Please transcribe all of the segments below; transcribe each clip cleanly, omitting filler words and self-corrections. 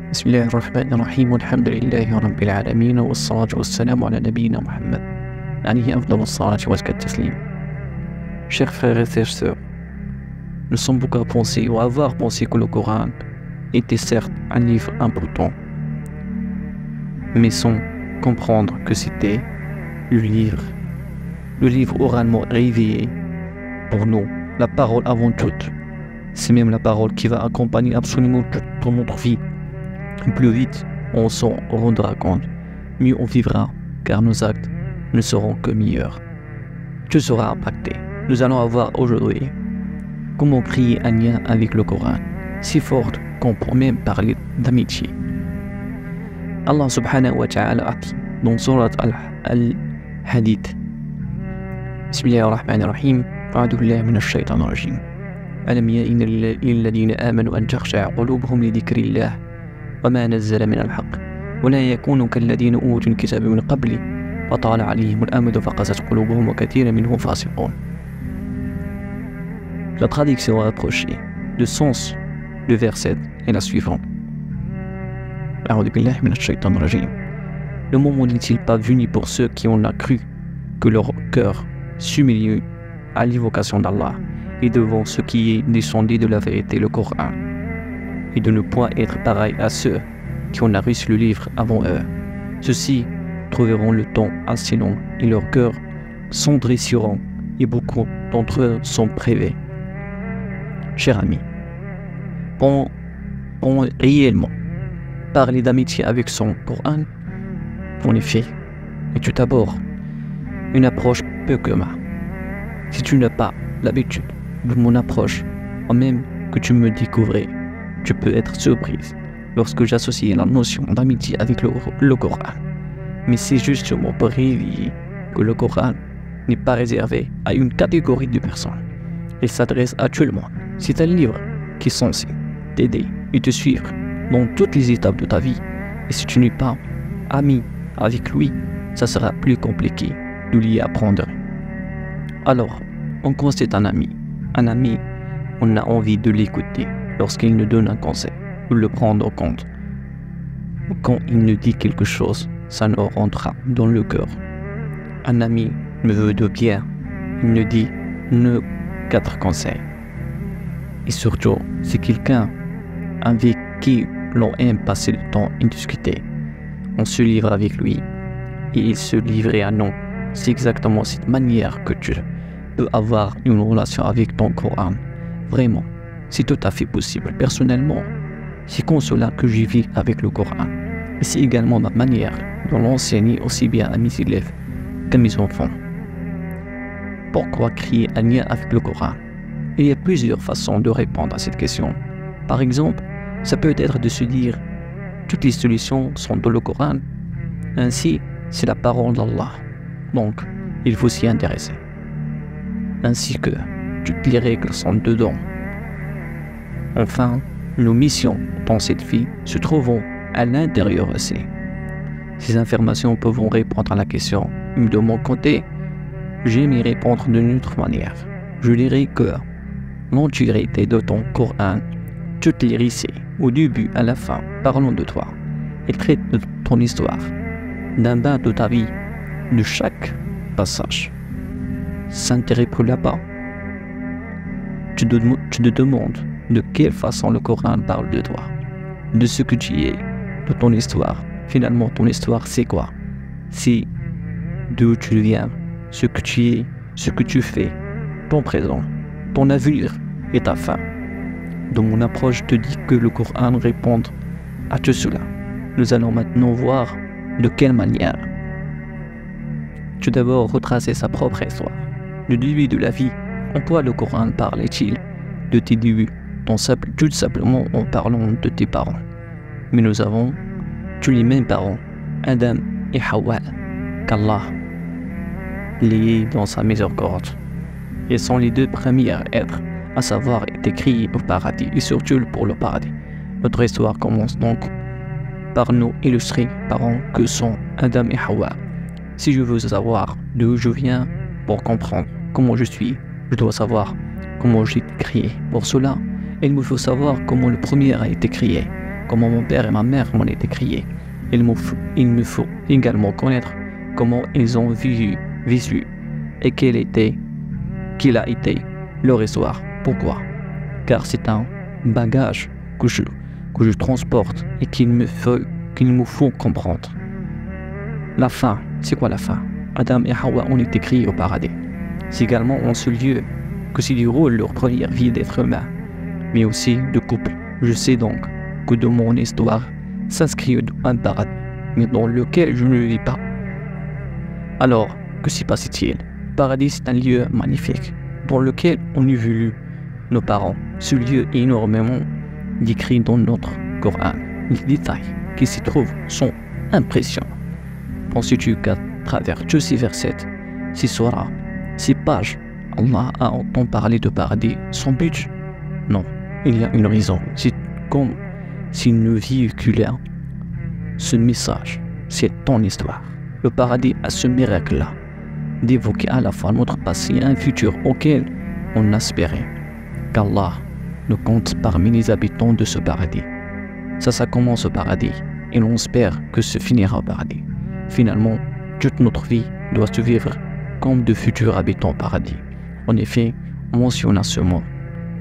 بسم الله الرحمن الرحيم والحمد لله رب العالمين والصلاة والسلام على نبينا Mohammed عليه أفضل الصلاة وأزكى التسليم. Chers frères et sœurs, nous sommes beaucoup à penser ou à avoir pensé que le Coran était certes un livre important, mais sans comprendre que c'était le livre oralement réveillé pour nous, la parole avant tout. C'est même la parole qui va accompagner absolument toute notre vie. Plus vite on s'en rendra compte, mieux on vivra, car nos actes ne seront que meilleurs. Tu seras impacté. Nous allons avoir aujourd'hui comment créer un lien avec le Coran, si fort qu'on peut même parler d'amitié. Allah subhanahu wa ta'ala a dit dans Surat Al-Hadid, Bismillahirrahmanirrahim, أعوذ بالله من الشيطان الرجيم. ألم يئن للذين آمنوا أن تخشع قلوبهم لذكر الله وما نزل من الحق ولا يكونوا كالذين أوتوا الكتاب من قبل فطال عليهم الأمد فقست قلوبهم وكثير منهم فاسقون. La traduction rapprochée de sens du verset est la suivante. أعوذ بالله من الشيطان الرجيم. Le moment n'est-il pas venu pour ceux qui ont cru que leur cœur s'humilie à l'évocation d'Allah et devant ce qui est descendu de la vérité, le Coran, et de ne point être pareil à ceux qui ont reçu le livre avant eux. Ceux-ci trouveront le temps assez long et leurs cœurs s'endresseront et beaucoup d'entre eux sont privés. Cher ami, pour réellement parler d'amitié avec son Coran, en effet, et tout d'abord une approche peu commune. Si tu n'as pas l'habitude de mon approche, ou même que tu me découvrais, tu peux être surprise lorsque j'associe la notion d'amitié avec le Coran. Mais c'est justement pour révéler que le Coran n'est pas réservé à une catégorie de personnes. Il s'adresse à tout le monde. C'est un livre qui est censé t'aider et te suivre dans toutes les étapes de ta vie. Et si tu n'es pas ami avec lui, ça sera plus compliqué de lui apprendre. Alors, on constate un ami. Un ami, on a envie de l'écouter lorsqu'il nous donne un conseil, ou le prendre en compte. Quand il nous dit quelque chose, ça nous rentrera dans le cœur. Un ami me veut de bien, il nous dit nos 4 conseils. Et surtout, c'est quelqu'un avec qui l'on aime passer le temps et discuter. On se livre avec lui et il se livre à nous. C'est exactement cette manière que tu peux avoir une relation avec ton Coran. Vraiment, c'est tout à fait possible. Personnellement, c'est comme cela que je vis avec le Coran. Et c'est également ma manière de l'enseigner aussi bien à mes élèves qu'à mes enfants. Pourquoi créer un lien avec le Coran? Il y a plusieurs façons de répondre à cette question. Par exemple, ça peut être de se dire toutes les solutions sont dans le Coran. Ainsi, c'est la parole d'Allah. Donc, il faut s'y intéresser. Ainsi que toutes les règles sont dedans. Enfin, nos missions dans cette vie se trouvent à l'intérieur aussi. Ces informations peuvent répondre à la question. De mon côté, j'aime y répondre d'une autre manière. Je dirais que l'entièreté de ton Coran, toutes les récits, au début à la fin, parlons de toi. Il traite de ton histoire, d'un bain de ta vie, de chaque passage. S'interroge là-bas. Tu te demandes de quelle façon le Coran parle de toi, de ce que tu es, de ton histoire. Finalement, ton histoire, c'est quoi? C'est d'où tu viens, ce que tu es, ce que tu fais, ton présent, ton avenir et ta fin. Dans mon approche, je te dis que le Coran répond à tout cela. Nous allons maintenant voir de quelle manière. Tout d'abord, retracer sa propre histoire. Le début de la vie, en quoi le Coran parle-t-il de tes débuts? Tout simplement en parlant de tes parents. Mais nous avons tous les mêmes parents, Adam et Hawa, qu'Allah liés dans sa miséricorde. Ils sont les 2 premiers êtres à savoir été créés au paradis et surtout pour le paradis. Notre histoire commence donc par nous illustrer parents que sont Adam et Hawa. Si je veux savoir d'où je viens pour comprendre comment je suis, je dois savoir comment j'ai été créé. Pour cela, il me faut savoir comment le premier a été créé. comment mon père et ma mère m'ont été criés. Il me faut également connaître comment ils ont vécu et quel a été leur histoire. Pourquoi? Car c'est un bagage que je transporte et qu'il me faut comprendre. La fin, c'est quoi la fin? Adam et Hawa ont été créés au paradis. C'est également en ce lieu que se déroule leur première vie d'être humain, mais aussi de couple. Je sais donc que de mon histoire s'inscrit un paradis, mais dans lequel je ne vis pas. Alors, que s'y passe-t-il? Le paradis, c'est un lieu magnifique, dans lequel on évolue nos parents. Ce lieu est énormément décrit dans notre Coran. Les détails qui s'y trouvent sont impressionnants. Penses-tu qu'à travers tous ces versets, ces surahs, ces pages, Allah a entendu parler de paradis sans but? Non, il y a une raison. C'est comme s'il nous véhiculait ce message. C'est ton histoire. Le paradis a ce miracle-là d'évoquer à la fois notre passé et un futur auquel on aspirait. Qu'Allah nous compte parmi les habitants de ce paradis. Ça commence au paradis et l'on espère que ce finira au paradis. Finalement, toute notre vie doit se vivre comme de futurs habitants au paradis. En effet, en mentionnant ce mot,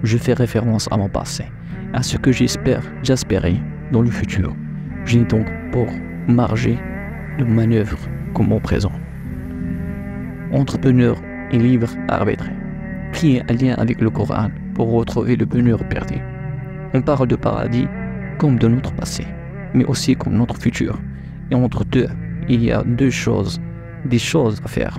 je fais référence à mon passé, à ce que j'espérais dans le futur. J'ai donc pour marge de manœuvre comme mon présent. Entrepreneur et libre arbitre, qui est un lien avec le Coran pour retrouver le bonheur perdu. On parle de paradis comme de notre passé, mais aussi comme notre futur. Et entre deux, il y a des choses à faire.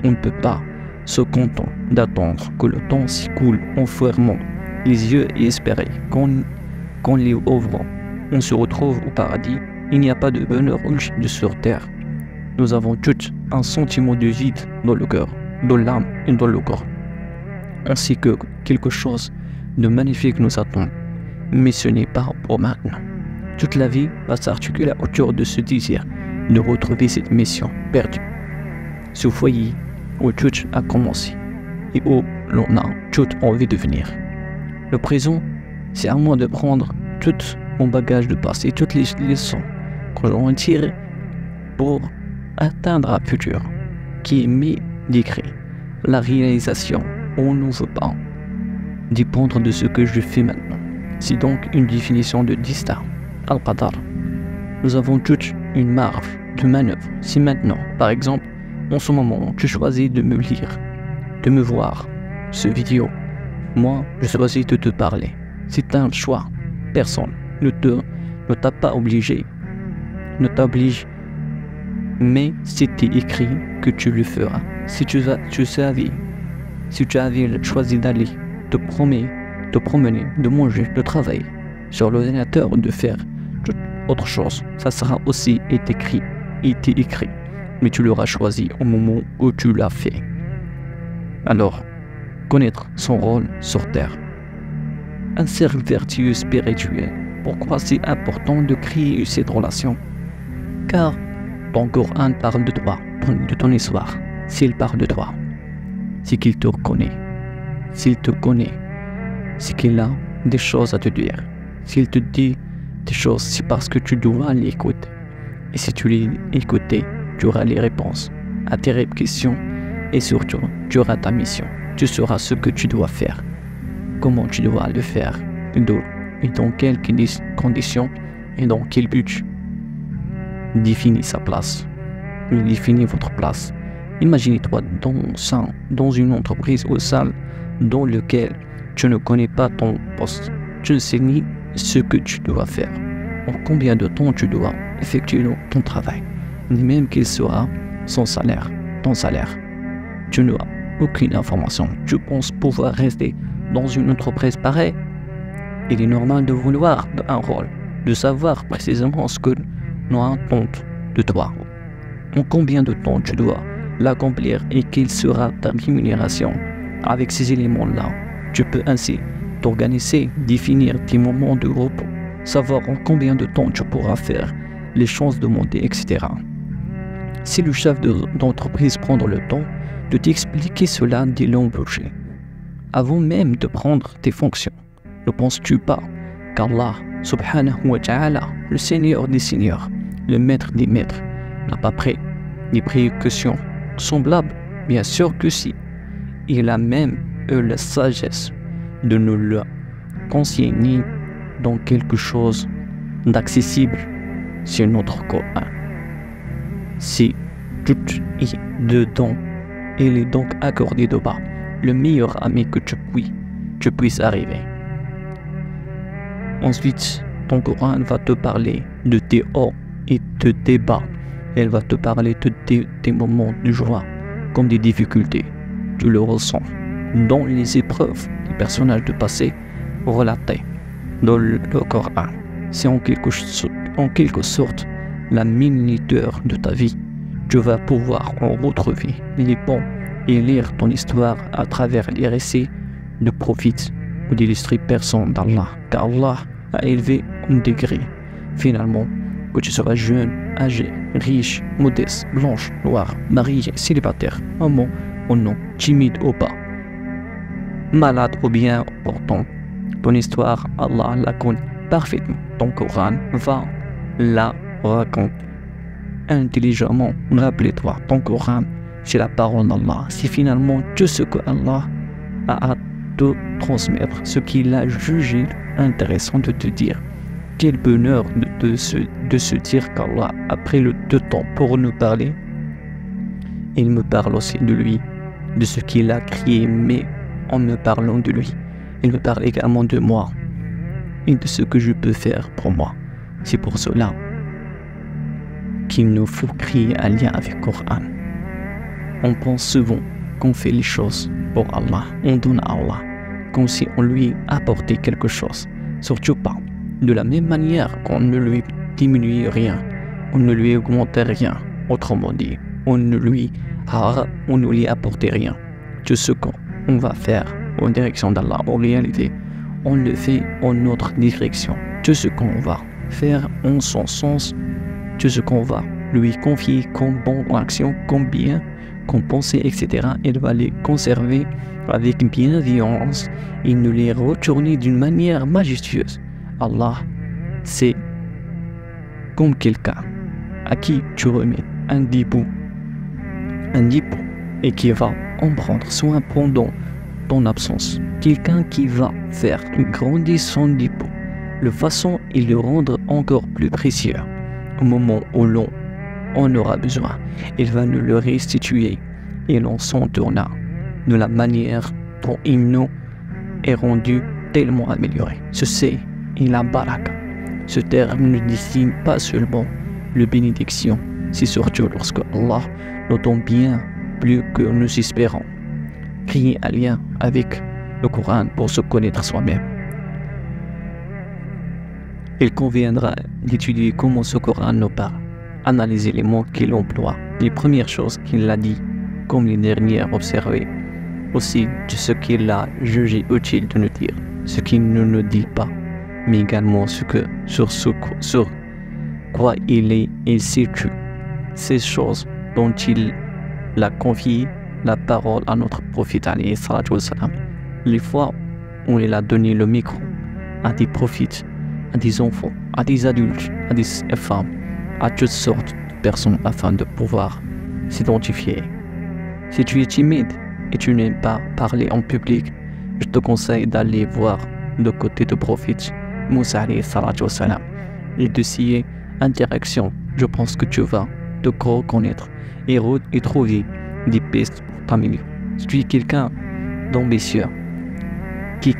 On ne peut pas se contenter d'attendre que le temps s'écoule en fermant les yeux et espérer qu'on les ouvrant, on se retrouve au paradis. Il n'y a pas de bonheur sur terre. Nous avons tous un sentiment de vide dans le cœur, dans l'âme et dans le corps. On sait que quelque chose de magnifique nous attend, mais ce n'est pas pour maintenant. Toute la vie va s'articuler autour de ce désir de retrouver cette mission perdue. Ce foyer où tout a commencé et où l'on a toute envie de venir. Le présent, c'est à moi de prendre tout mon bagage de passé, toutes les leçons que l'on tire pour atteindre un futur qui est mis d'écrit. La réalisation, on ne veut pas dépendre de ce que je fais maintenant. C'est donc une définition de destin, Al-Qadar. Nous avons toute une marge de manœuvre. Si maintenant, par exemple, en ce moment, tu choisis de me lire, de me voir, ce vidéo, moi, je choisis de te parler. C'est un choix. Personne ne t'a pas obligé, ne t'oblige. Mais c'était écrit que tu le feras. Si tu avais choisi d'aller te promener, de manger, de travailler sur l'ordinateur, de faire toute autre chose, ça sera aussi été écrit. Mais tu l'auras choisi au moment où tu l'as fait. Alors, connaître son rôle sur terre. Un cercle vertueux spirituel. Pourquoi c'est important de créer cette relation? Car ton Coran parle de toi, de ton histoire. S'il parle de toi, c'est qu'il te connaît. S'il te connaît, c'est qu'il a des choses à te dire. S'il te dit des choses, c'est parce que tu dois l'écouter. Et si tu l'écoutes, tu auras les réponses à tes questions et surtout, tu auras ta mission. Tu sauras ce que tu dois faire, comment tu dois le faire, et dans quelles conditions et dans quel but. Définis sa place. Définis votre place. Imaginez-toi dans une entreprise au sein dans laquelle tu ne connais pas ton poste. Tu ne sais ni ce que tu dois faire, en combien de temps tu dois effectuer ton travail, ni même quel sera ton salaire. Tu n'as aucune information. Tu penses pouvoir rester dans une entreprise pareille? Il est normal de vouloir un rôle, de savoir précisément ce que l'on attend de toi. En combien de temps tu dois l'accomplir et quelle sera ta rémunération? Avec ces éléments-là, tu peux ainsi t'organiser, définir tes moments de repos, savoir en combien de temps tu pourras faire les chances de monter, etc. Si le chef d'entreprise prend le temps de t'expliquer cela dès l'embauché, avant même de prendre tes fonctions, ne penses-tu pas qu'Allah Subhanahu wa ta'ala, le Seigneur des Seigneurs, le Maître des Maîtres, n'a pas pris des précautions semblables? Bien sûr que si. Il a même eu la sagesse de nous le consigner dans quelque chose d'accessible sur notre Coran. Si tout est dedans, il est donc accordé de bas, le meilleur ami que tu puisses arriver. Ensuite, ton Coran va te parler de tes hauts et de tes bas. Elle va te parler de tes moments de joie comme des difficultés. Tu le ressens dans les épreuves des personnages de passé relatés dans le Coran. C'est en quelque sorte la minuteur de ta vie. Tu vas pouvoir en retrouver les ponts et lire ton histoire à travers les récits de prophètes ou d'illustrées personnes d'Allah, car Allah a élevé un degré. Finalement, que tu seras jeune, âgé, riche, modeste, blanche, noire, marié, célibataire, maman ou non, timide ou pas, malade ou bien portant, ton histoire, Allah la connaît parfaitement. Ton Coran va la raconter intelligemment. Rappelez-toi, ton Coran, c'est la parole d'Allah. C'est finalement tout ce que Allah a à te transmettre, ce qu'il a jugé intéressant de te dire. Quel bonheur de se dire qu'Allah a pris le temps pour nous parler. Il me parle aussi de lui, de ce qu'il a créé, mais en me parlant de lui, il me parle également de moi et de ce que je peux faire pour moi. C'est pour cela qu'il nous faut créer un lien avec le Coran. On pense souvent qu'on fait les choses pour Allah, on donne à Allah, comme si on lui apportait quelque chose. Surtout pas. De la même manière qu'on ne lui diminuait rien, on ne lui augmentait rien. Autrement dit, on ne lui apportait rien. Tout ce qu'on va faire en direction d'Allah, en réalité, on le fait en notre direction. Tout ce qu'on va faire en son sens, tout ce qu'on va lui confier comme bonne action, comme bien, comme pensée, etc., il va les conserver avec bienveillance et nous les retourner d'une manière majestueuse. Allah, c'est comme quelqu'un à qui tu remets un dépôt, et qui va en prendre soin pendant ton absence. Quelqu'un qui va faire grandir son dépôt, de façon à le rendre encore plus précieux. Au moment où l'on en aura besoin, il va nous le restituer et l'on s'en tourna de la manière dont il nous est rendu tellement amélioré. Ceci est la baraka. Ce terme ne désigne pas seulement le bénédiction, c'est surtout lorsque Allah nous donne bien plus que nous espérons. Créer un lien avec le Coran pour se connaître soi-même. Il conviendra d'étudier comment ce Coran nous parle, analyser les mots qu'il emploie, les premières choses qu'il a dit, comme les dernières observées, aussi de ce qu'il a jugé utile de nous dire, ce qu'il ne nous dit pas, mais également sur quoi il situe, ces choses dont il a confié la parole à notre prophète alayhi salatu wassalam. Les fois où il a donné le micro à des prophètes, à des enfants, à des adultes, à des femmes, à toutes sortes de personnes afin de pouvoir s'identifier. Si tu es timide et tu n'aimes pas parler en public, je te conseille d'aller voir le côté du prophète Moussa alayhi salatu wassalam et d'essayer interaction. Je pense que tu vas te reconnaître et trouver des pistes pour t'améliorer. Si tu es quelqu'un d'ambitieux qui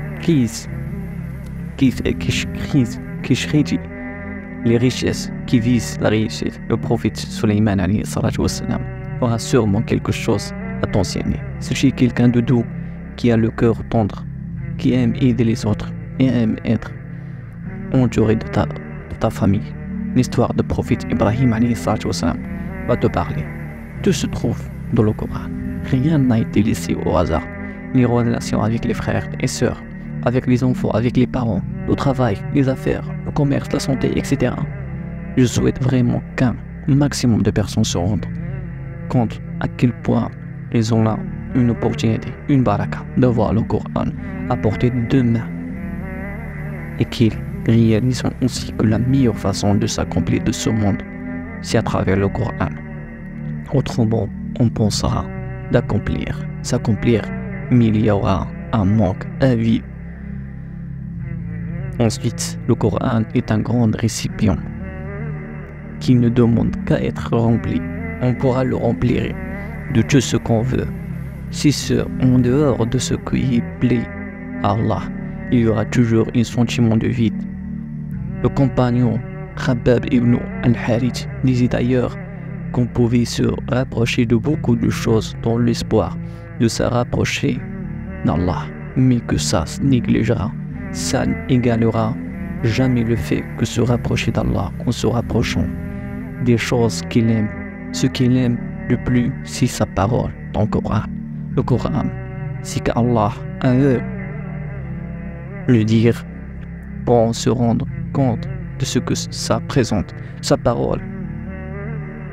chérit les richesses, qui vise la réussite, le prophète Sulayman alayhi salatu wassalam aura sûrement quelque chose à t'enseigner. Si tu es quelqu'un de doux, qui a le cœur tendre, qui aime aider les autres et aime être entouré de ta famille, l'histoire du prophète Ibrahim alayhi salatu wassalam va te parler. Tout se trouve dans le Coran. Rien n'a été laissé au hasard. Les relations avec les frères et sœurs, avec les enfants, avec les parents, le travail, les affaires, le commerce, la santé, etc. Je souhaite vraiment qu'un maximum de personnes se rendent compte à quel point ils ont là une opportunité, une baraka, de voir le Coran à portée de deux mains et qu'ils réalisons aussi que la meilleure façon de s'accomplir de ce monde, c'est à travers le Coran. Autrement, on pensera s'accomplir, mais il y aura un manque, un vide. Ensuite, le Coran est un grand récipient qui ne demande qu'à être rempli. On pourra le remplir de tout ce qu'on veut. Si c'est en dehors de ce qui plaît à Allah, il y aura toujours un sentiment de vide. Le compagnon Khabbab ibn al-Harith disait d'ailleurs qu'on pouvait se rapprocher de beaucoup de choses dans l'espoir de se rapprocher d'Allah, mais que ça n'égalera jamais le fait que se rapprocher d'Allah en se rapprochant des choses qu'il aime. Ce qu'il aime le plus, c'est sa parole, ton Coran. Le Coran, c'est qu'Allah a le dire pour se rendre compte de ce que ça présente. Sa parole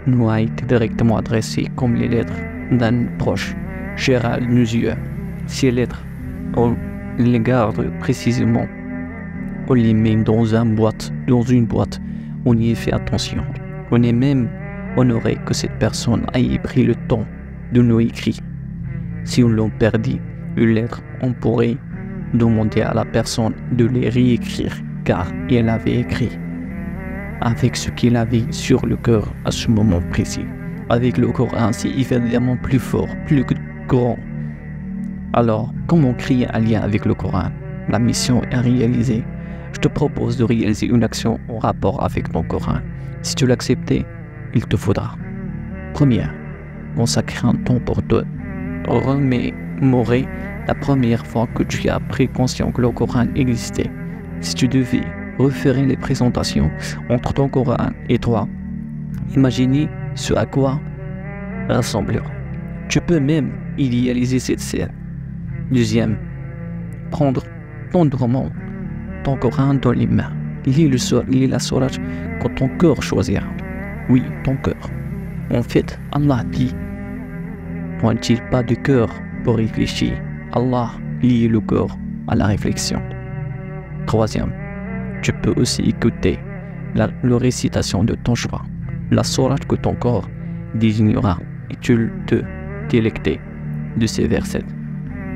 nous a été directement adressée comme les lettres d'un proche, cher à nos yeux. Ces lettres, on les garde précisément, on les met dans une boîte, on y fait attention. On est même honoré que cette personne ait pris le temps de nous écrire. Si on l'a perdu une lettre, on pourrait demander à la personne de les réécrire, car elle avait écrit avec ce qu'il avait sur le cœur à ce moment précis. Avec le Coran, c'est évidemment plus fort, plus grand. Alors, comment créer un lien avec le Coran? La mission est réalisée. Je te propose de réaliser une action en rapport avec ton Coran. Si tu l'acceptes, il te faudra. Première, consacrer un temps pour te remémorer la première fois que tu as pris conscience que le Coran existait. Si tu devais refaire les présentations entre ton Coran et toi, imaginez ce à quoi rassemblera. Tu peux même idéaliser cette scène. Deuxième, prendre tendrement ton Coran dans les mains. Lis la sourate que ton cœur choisira. Oui, ton cœur. En fait, Allah dit, n'a-t-il pas de cœur pour réfléchir? Allah lie le cœur à la réflexion. Troisième, tu peux aussi écouter la récitation de ton choix, la sourate que ton corps désignera, et tu te délecter de ces versets.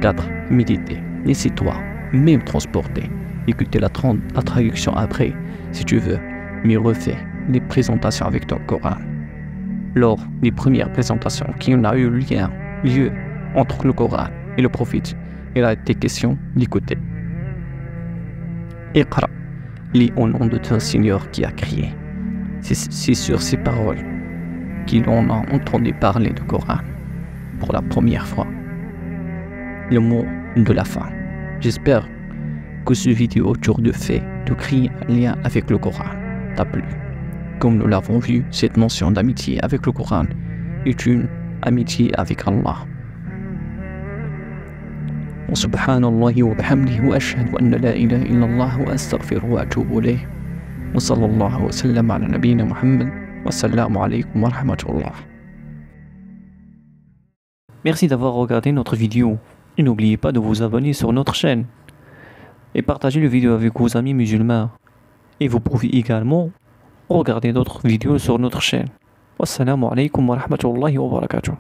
4. Méditer. Laissez-toi même transporter. Écoutez la traduction après, si tu veux, mais refais les présentations avec ton Coran. Lors des premières présentations qui en a eu lieu entre le Coran et le prophète, il a été question d'écouter. Iqra, lis au nom de ton Seigneur qui a crié. C'est sur ces paroles qu'il en a entendu parler du Coran pour la première fois. Le mot de la fin. J'espère que ce vidéo autour de fait de créer un lien avec le Coran t'a plu. Comme nous l'avons vu, cette notion d'amitié avec le Coran est une amitié avec Allah. سبحان الله وبحمده وأشهد أن لا إله إلا الله وأستغفره وأتوب إليه وصلى الله وسلم على نبينا محمد والسلام عليكم ورحمة الله. Merci d'avoir regardé notre vidéo. Et n'oubliez pas de vous abonner sur notre chaîne et partager la vidéo avec vos amis musulmans. Et vous pouvez également regarder d'autres vidéos sur notre chaîne. Wassalamu alaikum wa rahmatullahi wa barakatuh.